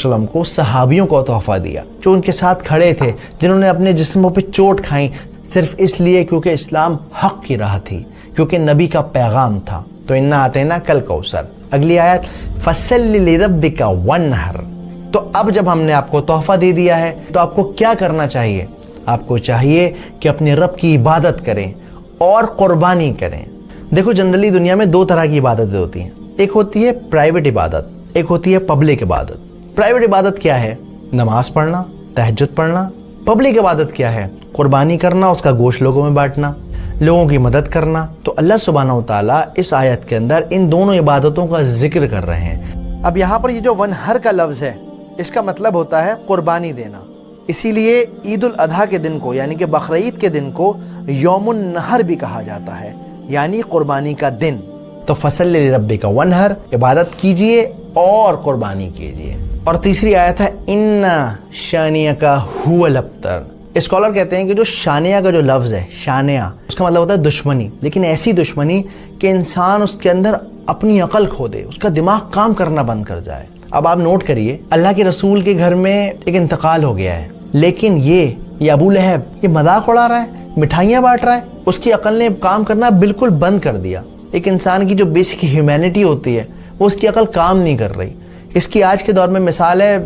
वसल्लम को सहाबियों को तोहफा दिया, जो उनके साथ खड़े थे, जिन्होंने अपने जिस्मों पे चोट खाई सिर्फ इसलिए क्योंकि इस्लाम हक की राह थी, क्योंकि नबी का पैगाम था। तो इन्ना आतेना कल कौसर। अगली आयत फसल्लि लिरब्बिका वन्हर। तो अब जब हमने आपको तोहफा दे दिया है तो आपको क्या करना चाहिए? आपको चाहिए कि अपने रब की इबादत करें और कुर्बानी करें। देखो, जनरली दुनिया में दो तरह की इबादतें होती हैं। एक होती है प्राइवेट इबादत, एक होती है पब्लिक इबादत। प्राइवेट इबादत क्या है? नमाज पढ़ना, तहज्जुद पढ़ना। पब्लिक इबादत क्या है? कुर्बानी करना, उसका गोश्त लोगों में बांटना, लोगों की मदद करना। तो अल्लाह सुब्हानहू तआला इस आयत के अंदर इन दोनों इबादतों का जिक्र कर रहे हैं। अब यहाँ पर ये जो वनहर का लफ्ज़ है, इसका मतलब होता है कुर्बानी देना। इसीलिए ईद उल अधा के दिन को, यानी कि बकरीद के दिन को यौमुन नहर भी कहा जाता है, यानी कुर्बानी का दिन। तो फसल्लि लिरब्बिका वन्हर, इबादत कीजिए और कुर्बानी कीजिए। और तीसरी आयत है इन्ना शानियका हुवल अब्तर। स्कॉलर कहते हैं कि जो शानिया का जो लफ्ज़ है, शानिया, उसका मतलब होता है दुश्मनी, लेकिन ऐसी दुश्मनी कि इंसान उसके अंदर अपनी अकल खो दे, उसका दिमाग काम करना बंद कर जाए। अब आप नोट करिए, अल्लाह के रसूल के घर में एक इंतकाल हो गया है, लेकिन ये अबू लहब ये मजाक उड़ा रहा है, मिठाइयाँ बांट रहा है। उसकी अकल ने काम करना बिल्कुल बंद कर दिया। एक इंसान की जो बेसिक ह्यूमैनिटी होती है, वो उसकी अकल काम नहीं कर रही। इसकी आज के दौर में मिसाल है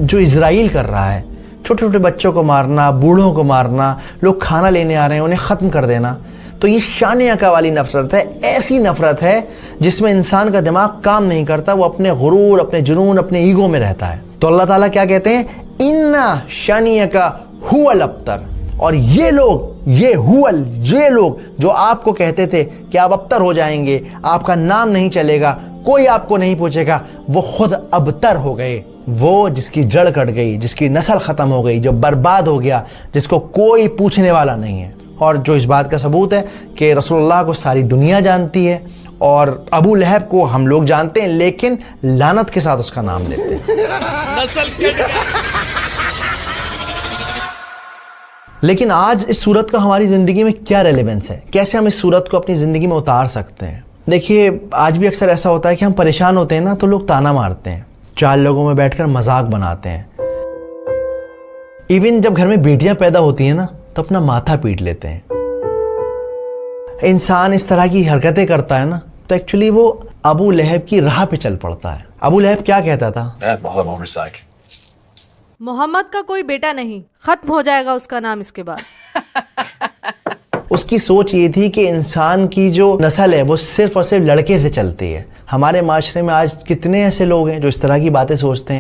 जो इजराइल कर रहा है, छोटे छोटे बच्चों को मारना, बूढ़ों को मारना, लोग खाना लेने आ रहे हैं उन्हें ख़त्म कर देना। तो ये शानिया वाली नफरत है, ऐसी नफरत है जिसमें इंसान का दिमाग काम नहीं करता, वो अपने गुरूर, अपने जुनून, अपने ईगो में रहता है। तो अल्लाह ताला क्या कहते हैं? इन्ना शानियका हुवल अब्तर। और ये लोग, ये लोग जो आपको कहते थे कि आप अबतर हो जाएंगे, आपका नाम नहीं चलेगा, कोई आपको नहीं पूछेगा, वो खुद अबतर हो गए। वो जिसकी जड़ कट गई, जिसकी नस्ल ख़त्म हो गई, जो बर्बाद हो गया, जिसको कोई पूछने वाला नहीं है। और जो इस बात का सबूत है कि रसूलुल्लाह को सारी दुनिया जानती है और अबू लहब को हम लोग जानते हैं, लेकिन लानत के साथ उसका नाम लेते हैं। लेकिन आज इस सूरत का हमारी ज़िंदगी में क्या रेलेवेंस है? कैसे हम इस सूरत को अपनी ज़िंदगी में उतार सकते हैं? देखिए, आज भी अक्सर ऐसा होता है कि हम परेशान होते हैं ना, तो लोग ताना मारते हैं, चार लोगों में बैठकर मजाक बनाते हैं। इवन जब घर में बेटियां पैदा होती हैं ना, तो अपना माथा पीट लेते हैं। इंसान इस तरह की हरकतें करता है ना, तो एक्चुअली वो अबू लहब की राह पे चल पड़ता है। अबू लहब क्या कहता था? मोहम्मद का कोई बेटा नहीं, खत्म हो जाएगा उसका नाम इसके बाद। उसकी सोच ये थी कि इंसान की जो नस्ल है वो सिर्फ और सिर्फ लड़के से चलती है। हमारे माशरे में आज कितने ऐसे लोग हैं जो इस तरह की बातें सोचते हैं।